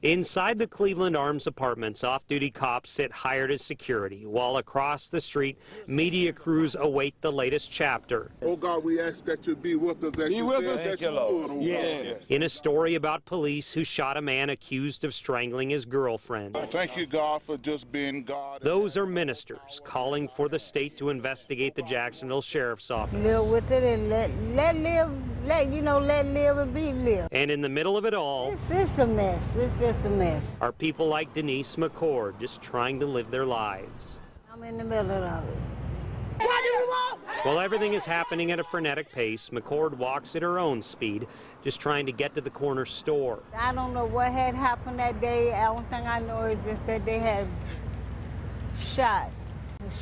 Inside the Cleveland Arms apartments, off-duty cops sit hired as security, while across the street, media crews await the latest chapter. Oh God, we ask that you be with us as you said that you would, oh God. In a story about police who shot a man accused of strangling his girlfriend. Thank you, God, for just being God. Those are ministers calling for the state to investigate the Jacksonville Sheriff's Office. Live with it and let live and be live. And in the middle of it all, It's a mess. It's just a mess. are people like Denise McCord just trying to live their lives. I'm in the middle of it. What do you want? While everything is happening at a frenetic pace, McCord walks at her own speed, just trying to get to the corner store. I don't know what had happened that day. The only thing I know is just that they had shot,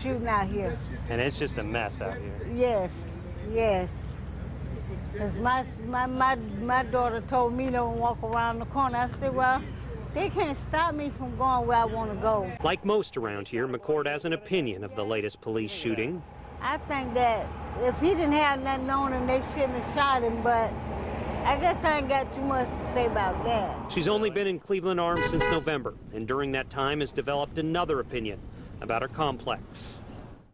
shooting out here. And it's just a mess out here. Yes, yes. Because my daughter told me don't walk around the corner. I said, well, they can't stop me from going where I want to go. Like most around here, McCord has an opinion of the latest police shooting. I think that if he didn't have nothing on him, they shouldn't have shot him, but I guess I ain't got too much to say about that. She's only been in Cleveland Arms since November, and during that time has developed another opinion about her complex.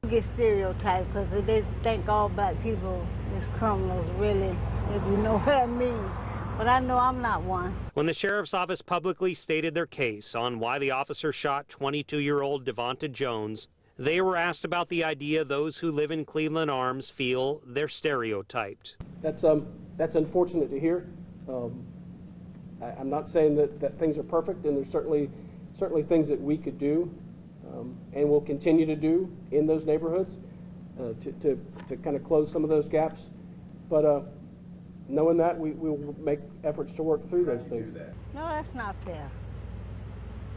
I get stereotyped because they think all black people is criminals, really, if you know what I mean. But I know I'm not one. When the sheriff's office publicly stated their case on why the officer shot 22-year-old Devonta Jones, they were asked about the idea those who live in Cleveland Arms feel they're stereotyped. That's unfortunate to hear. I'm not saying that things are perfect, and there's certainly things that we could do and will continue to do in those neighborhoods to kind of close some of those gaps. But knowing that, we will make efforts to work through those things. No, that's not fair.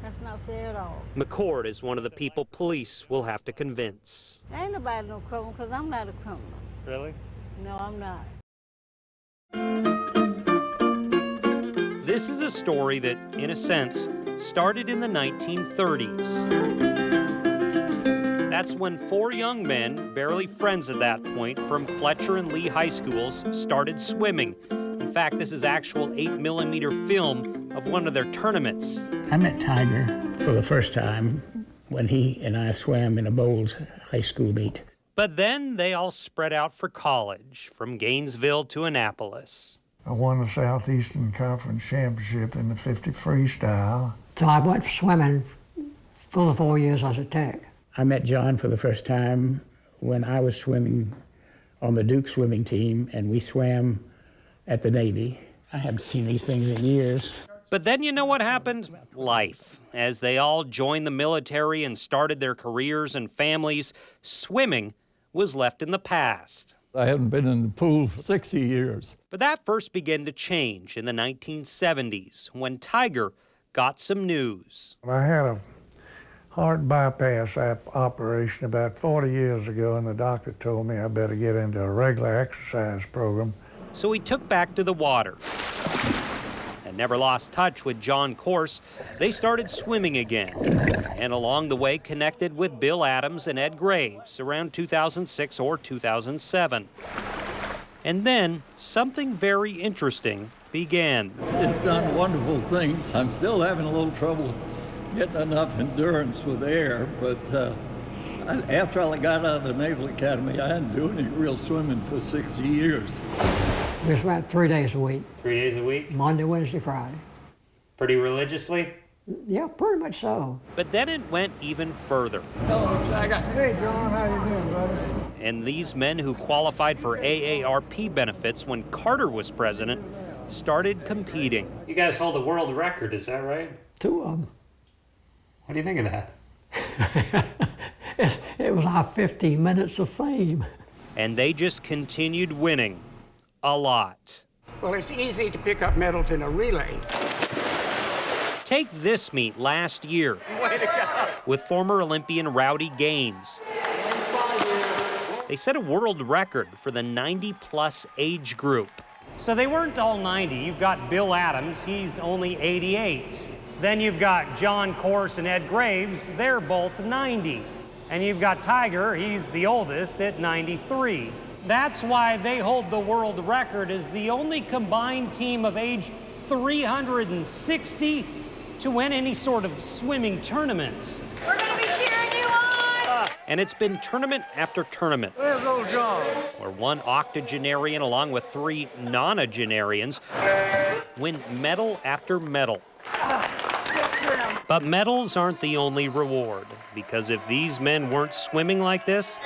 That's not fair at all. McCord is one of the people police will have to convince. Ain't nobody no criminal because I'm not a criminal. Really? No, I'm not. This is a story that, in a sense, started in the 1930s. That's when 4 young men, barely friends at that point, from Fletcher and Lee high schools, started swimming. In fact, this is actual 8mm film of one of their tournaments. I met Tiger for the first time when he and I swam in a Bowles high school meet. But then they all spread out for college, from Gainesville to Annapolis. I won the Southeastern Conference Championship in the 50 freestyle. So I went swimming for the 4 years I was at Tech. I met John for the first time when I was swimming on the Duke swimming team, and we swam at the Navy. I haven't seen these things in years. But then you know what happened? Life. As they all joined the military and started their careers and families, swimming was left in the past. I haven't been in the pool for 60 years. But that first began to change in the 1970s when Tiger got some news. I had a heart bypass operation about 40 years ago, and the doctor told me I better get into a regular exercise program. So he took back to the water and never lost touch with John Corse. They started swimming again, and along the way connected with Bill Adams and Ed Graves around 2006 or 2007. And then something very interesting began. It's done wonderful things. I'm still having a little trouble getting enough endurance with air, but after I got out of the Naval Academy, I hadn't done any real swimming for 60 years. We swam 3 days a week. 3 days a week? Monday, Wednesday, Friday. Pretty religiously? Yeah, pretty much so. But then it went even further. Hello, Tiger. Hey, John, how you doing, buddy? And these men who qualified for AARP benefits when Carter was president started competing. You guys hold a world record, is that right? 2 of them. What do you think of that? It was our 15 minutes of fame. And they just continued winning. A lot. Well, it's easy to pick up medals in a relay. Take this meet last year. Way to go. With former Olympian Rowdy Gaines. They set a world record for the 90-plus age group. So they weren't all 90. You've got Bill Adams, he's only 88. Then you've got John Corse and Ed Graves, they're both 90. And you've got Tiger, he's the oldest at 93. That's why they hold the world record as the only combined team of age 360 to win any sort of swimming tournament. We're going to be cheering you on. And it's been tournament after tournament. Where's old John? Where one octogenarian along with 3 nonagenarians win medal after medal. But medals aren't the only reward, because if these men weren't swimming like this,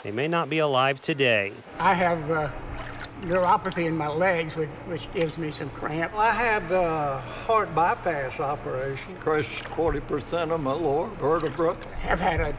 they may not be alive today. I have neuropathy in my legs, which gives me some cramps. I had a heart bypass operation. Crushed 40% of my lower vertebra. I've had an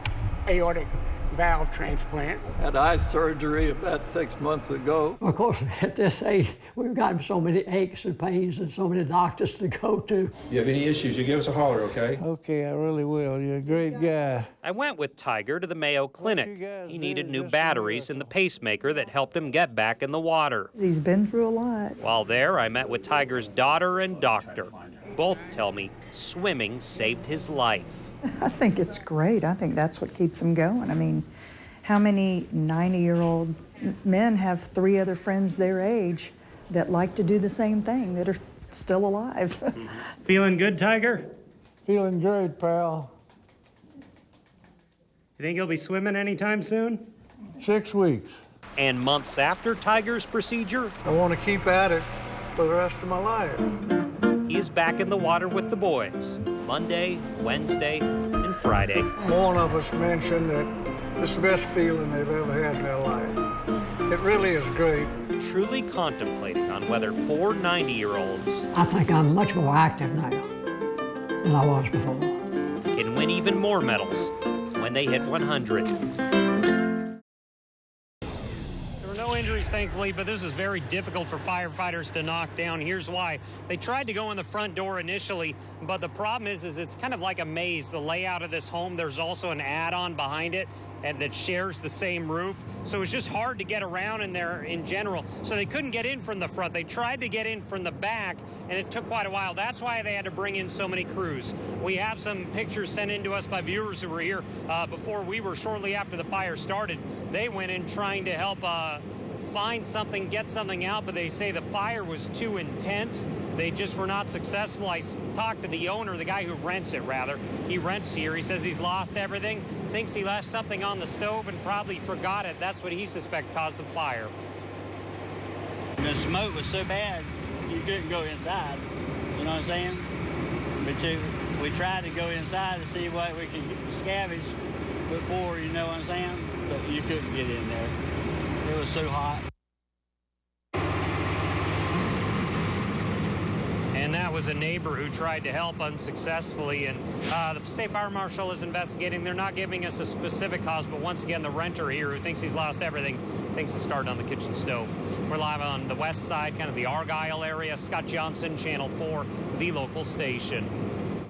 aortic valve transplant. Had eye surgery about 6 months ago. Of course, at this age, we've gotten so many aches and pains and so many doctors to go to. You have any issues, you give us a holler, okay? Okay, I really will. You're a great guy. I went with Tiger to the Mayo Clinic. He needed new batteries and the pacemaker that helped him get back in the water. He's been through a lot. While there, I met with Tiger's daughter and doctor. Both tell me swimming saved his life. I think it's great. I think that's what keeps him going. I mean, how many 90-year-old men have 3 other friends their age that like to do the same thing, that are still alive? Feeling good, Tiger? Feeling great, pal. You think he'll be swimming anytime soon? 6 weeks. And months after Tiger's procedure, I want to keep at it for the rest of my life. he is back in the water with the boys. Monday, Wednesday, and Friday. One of us mentioned that it's the best feeling they've ever had in their life. It really is great. Truly contemplating on whether 4 90-year-olds I think I'm much more active now than I was before. can win even more medals when they hit 100. There were no injuries, thankfully, but this is very difficult for firefighters to knock down. Here's why. They tried to go in the front door initially, but the problem is it's kind of like a maze. The layout of this home, there's also an add-on behind it and that shares the same roof. So it's just hard to get around in there in general. So they couldn't get in from the front. They tried to get in from the back, and it took quite a while. That's why they had to bring in so many crews. We have some pictures sent in to us by viewers who were here before we were, shortly after the fire started. They went in trying to help find something, get something out, but they say the fire was too intense. They just were not successful. I talked to the owner, the guy who rents it, rather. He rents here. He says he's lost everything, thinks he left something on the stove and probably forgot it. That's what he suspects caused the fire. The smoke was so bad, you couldn't go inside. You know what I'm saying? But we tried to go inside to see what we could scavenge before, you know what I'm saying? But you couldn't get in there. It was so hot. And that was a neighbor who tried to help unsuccessfully. And the state fire marshal is investigating. They're not giving us a specific cause, but once again, the renter here who thinks he's lost everything thinks it started on the kitchen stove. We're live on the west side, kind of the Argyle area. Scott Johnson, Channel 4, the local station.